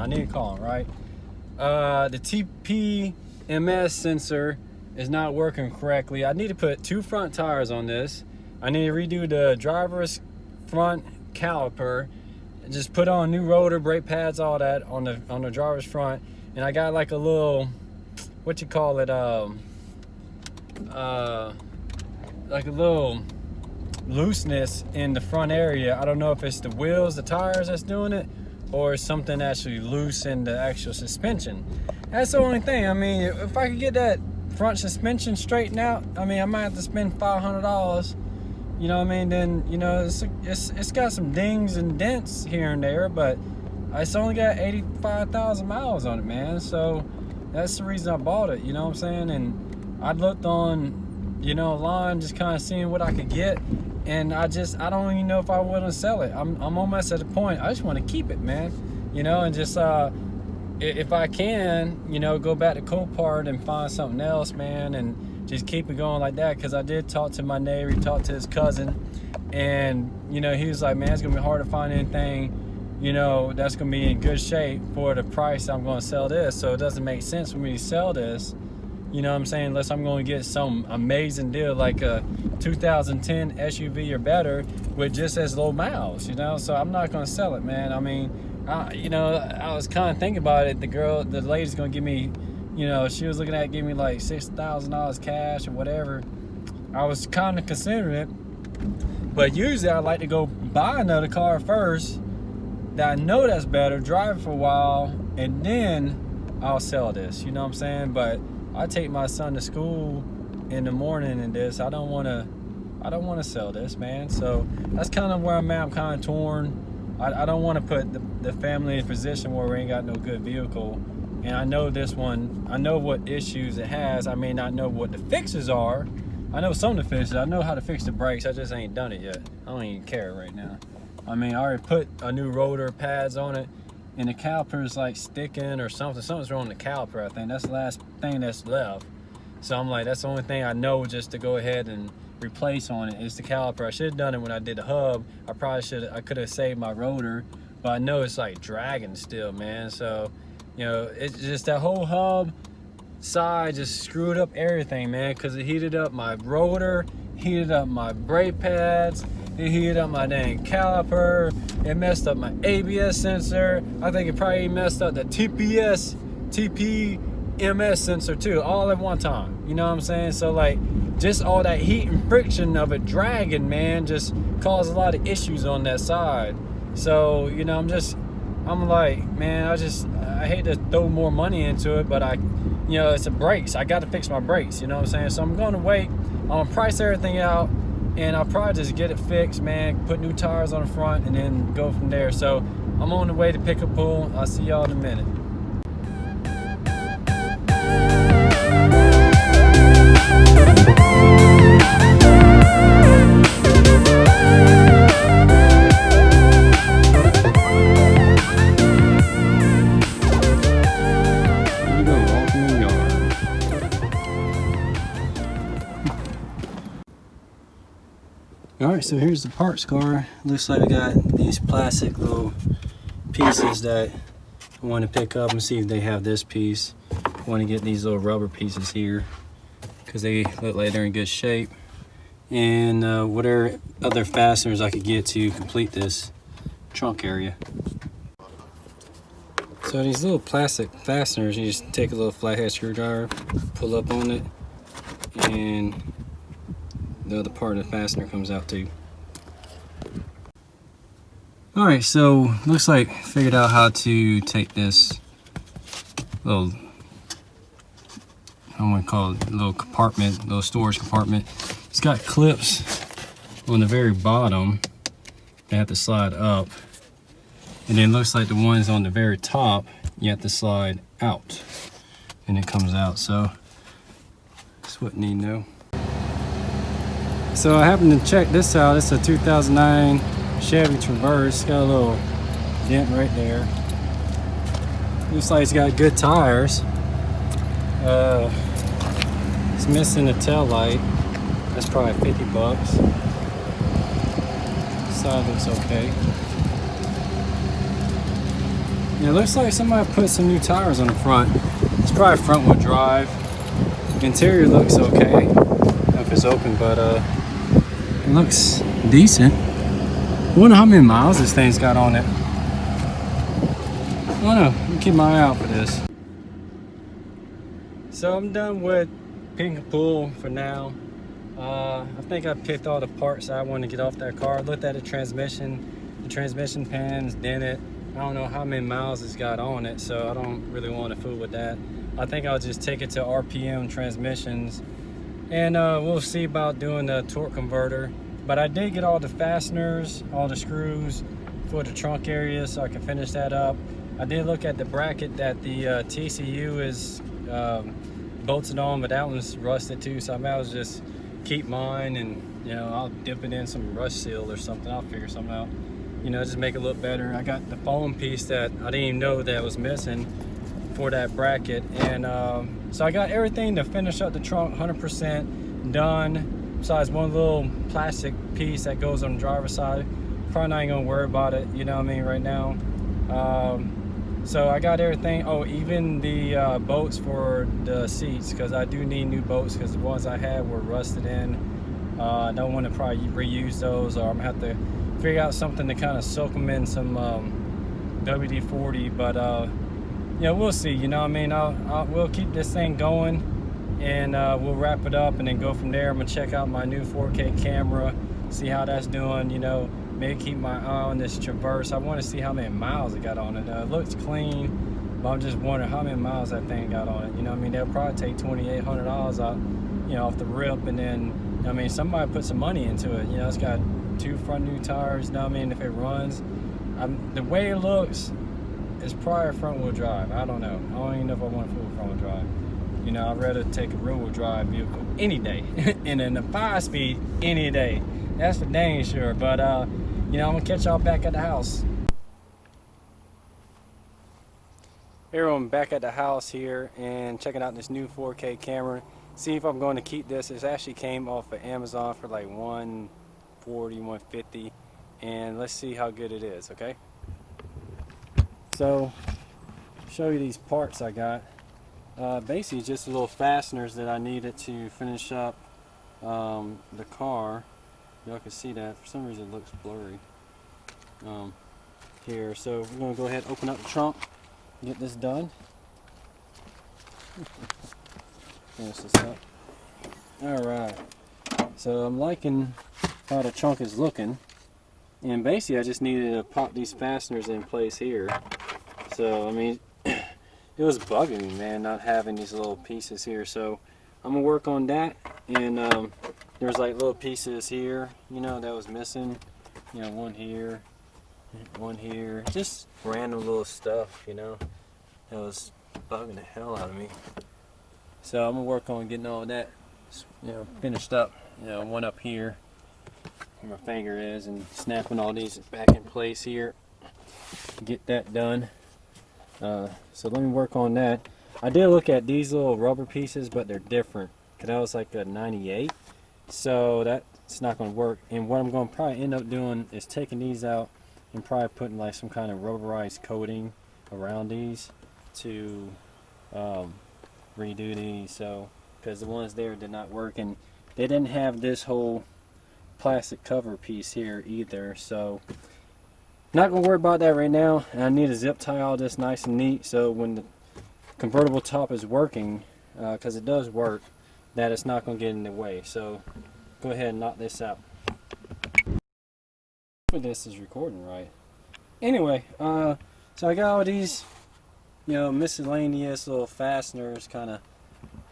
need to call them, right? The TPMS sensor is not working correctly. I need to put 2 front tires on this. I need to redo the driver's front caliper, just put on new rotor, brake pads, all that on the driver's front. And I got like a little, what you call it, like a little looseness in the front area. I don't know if it's the wheels, the tires that's doing it, or something actually loose in the actual suspension. That's the only thing. I mean, if I could get that front suspension straightened out, I mean, I might have to spend $500. You know what I mean? Then, you know, it's got some dings and dents here and there, but it's only got 85,000 miles on it, man. So that's the reason I bought it, you know what I'm saying? And I looked on, you know, online, just kind of seeing what I could get, and I don't even know if I want to sell it. I'm almost at the point, I just want to keep it, man. You know, and just if I can, you know, go back to Copart and find something else, man, and just keep it going like that. Because I did talk to my neighbor, he talked to his cousin, and, you know, he was like, man, it's gonna be hard to find anything, you know, that's gonna be in good shape for the price I'm gonna sell this. So it doesn't make sense for me to sell this, you know what I'm saying, unless I'm gonna get some amazing deal like a 2010 SUV or better with just as low miles, you know. So I'm not gonna sell it, man. I mean, you know, I was kind of thinking about it. The lady's gonna give me, you know, she was looking at giving me like $6,000 cash or whatever. I was kind of considering it, but usually I like to go buy another car first that I know that's better, drive it for a while, and then I'll sell this, you know what I'm saying? But I take my son to school in the morning in this. I don't want to sell this, man. So that's kind of where I'm at. I'm kind of torn. I don't want to put the family in a position where we ain't got no good vehicle. And I know this one, I know what issues it has. I may not know what the fixes are. I know some of the fixes. I know how to fix the brakes. I just ain't done it yet. I don't even care right now. I mean, I already put a new rotor pads on it, and the caliper is like sticking or something. Something's wrong with the caliper, I think. That's the last thing that's left. So I'm like, that's the only thing I know just to go ahead and replace on it is the caliper. I should have done it when I did the hub. I could have saved my rotor, but I know it's like dragging still, man. So, you know, it's just that whole hub side just screwed up everything, man, because it heated up my rotor, heated up my brake pads, it heated up my dang caliper, it messed up my ABS sensor. I think it probably messed up the TPMS sensor too, all at one time, you know what I'm saying? So like, just all that heat and friction of it dragging, man, just caused a lot of issues on that side. So, you know, I'm like, man, I hate to throw more money into it, but you know, it's a brakes. I got to fix my brakes, you know what I'm saying? So I'm going to wait. I'm going to price everything out, and I'll probably just get it fixed, man, put new tires on the front, and then go from there. So I'm on the way to PICKNPULL. I'll see y'all in a minute. Alright, so here's the parts car. Looks like I got these plastic little pieces that I want to pick up and see if they have this piece. I want to get these little rubber pieces here because they look like they're in good shape. And whatever other fasteners I could get to complete this trunk area. So these little plastic fasteners, you just take a little flathead screwdriver, pull up on it, and the other part of the fastener comes out too. Alright, so looks like I figured out how to take this little, I want to call it a little compartment, little storage compartment. It's got clips on the very bottom that have to slide up. And then looks like the ones on the very top, you have to slide out. And it comes out, so that's what you need to know. So I happened to check this out. It's a 2009 Chevy Traverse. Got a little dent right there. Looks like it's got good tires. It's missing a tail light. That's probably 50 bucks. Side looks okay. Yeah, it looks like somebody put some new tires on the front. It's probably front wheel drive. Interior looks okay. I don't know if it's open, but it looks decent. I wonder how many miles this thing's got on it. I don't know. I'll keep my eye out for this. So I'm done with Pick and Pull for now. I think I picked all the parts I want to get off that car. Looked at the transmission pins, dented. I don't know how many miles it's got on it, so I don't really want to fool with that. I think I'll just take it to RPM Transmissions, and we'll see about doing the torque converter. But I did get all the fasteners, all the screws for the trunk area, so I can finish that up. I did look at the bracket that the TCU is bolted on, but that one's rusted too, so I might as well just keep mine, and you know, I'll dip it in some rust seal or something. I'll figure something out, you know, just make it look better. I got the foam piece that I didn't even know that was missing for that bracket, and so I got everything to finish up the trunk 100% done, besides one little plastic piece that goes on the driver's side. Probably not even gonna worry about it, you know what I mean, right now. So I got everything. Oh, even the bolts for the seats, because I do need new bolts, because the ones I had were rusted in. I don't want to probably reuse those, or I'm gonna have to figure out something to kind of soak them in some WD-40. But you know, we'll see. You know what I mean? We'll keep this thing going, and we'll wrap it up and then go from there. I'm gonna check out my new 4K camera, see how that's doing. You know, maybe keep my eye on this Traverse. I want to see how many miles it got on it. It looks clean, but I'm just wondering how many miles that thing got on it. You know what I mean? They'll probably take $2,800 out, you know, off the rip, and then, I mean, somebody put some money into it. You know, it's got 2 front new tires. You know what I mean? If it runs, the way it looks, it's probably a front wheel drive. I don't know. I don't even know if I want a full front wheel drive. You know, I'd rather take a rear wheel drive vehicle any day, and then a 5-speed any day. That's for dang sure. But you know, I'm gonna catch y'all back at the house. Everyone, back at the house here and checking out this new 4K camera. See if I'm going to keep this. It actually came off of Amazon for like $140, $150, and let's see how good it is. Okay. So, show you these parts I got. Basically, just little fasteners that I needed to finish up the car. Y'all can see that. For some reason it looks blurry here. So we're going to go ahead and open up the trunk, get this done. Finish this up. Alright, so I'm liking how the trunk is looking, and basically I just needed to pop these fasteners in place here. So I mean, it was bugging me, man, not having these little pieces here. So I'm gonna work on that, and there's like little pieces here, you know, that was missing. You know, one here, just random little stuff, you know, that was bugging the hell out of me. So I'm gonna work on getting all that, you know, finished up. You know, one up here where my finger is, and snapping all these back in place here. Get that done. So let me work on that. I did look at these little rubber pieces, but they're different, because that was like a 98. So that's not going to work. And what I'm going to probably end up doing is taking these out and probably putting like some kind of rubberized coating around these to redo these. So, because the ones there did not work, and they didn't have this whole plastic cover piece here either. So not going to worry about that right now. And I need to zip tie all this nice and neat, so when the convertible top is working, because it does work, that it's not going to get in the way. So go ahead and knock this out. This is recording right. Anyway, so I got all these, you know, miscellaneous little fasteners kind of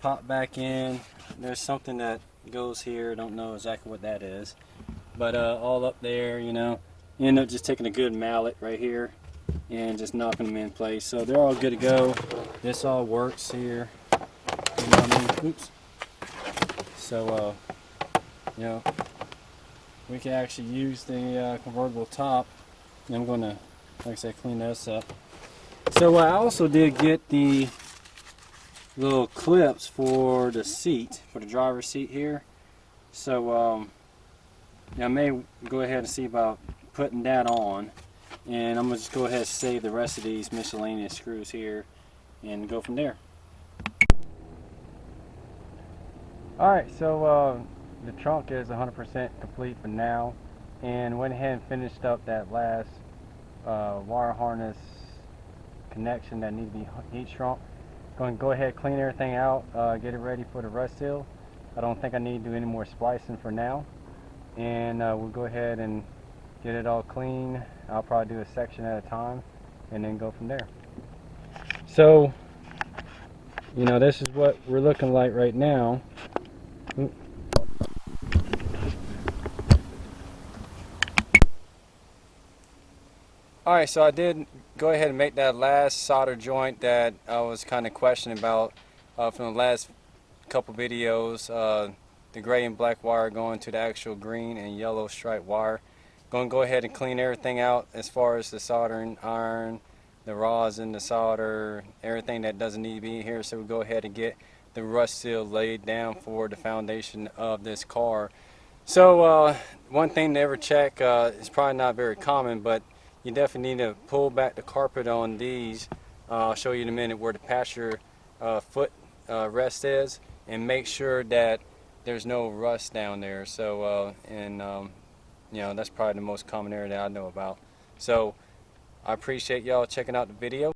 pop back in. There's something that goes here, don't know exactly what that is, but all up there, you know, end up just taking a good mallet right here and just knocking them in place. So they're all good to go. This all works here, you know what I mean? Oops. So you know, we can actually use the convertible top. And I'm going to, like I said, clean this up. So I also did get the little clips for the seat, for the driver's seat here. So I may go ahead and see about putting that on, and I'm gonna just go ahead and save the rest of these miscellaneous screws here and go from there. Alright, so the trunk is 100% complete for now, and went ahead and finished up that last wire harness connection that needed to be heat shrunk. Going to go ahead, clean everything out, get it ready for the rust seal. I don't think I need to do any more splicing for now, and we'll go ahead and get it all clean. I'll probably do a section at a time and then go from there. So, you know, this is what we're looking like right now. Alright, so I did go ahead and make that last solder joint that I was kind of questioning about from the last couple videos. The gray and black wire going to the actual green and yellow stripe wire. Going to go ahead and clean everything out as far as the soldering iron, the rosin, the solder, everything that doesn't need to be here. So we'll go ahead and get the rust seal laid down for the foundation of this car. So one thing to ever check, is probably not very common, but you definitely need to pull back the carpet on these. I'll show you in a minute where the passenger foot rest is, and make sure that there's no rust down there. So you know, that's probably the most common area that I know about. So I appreciate y'all checking out the video.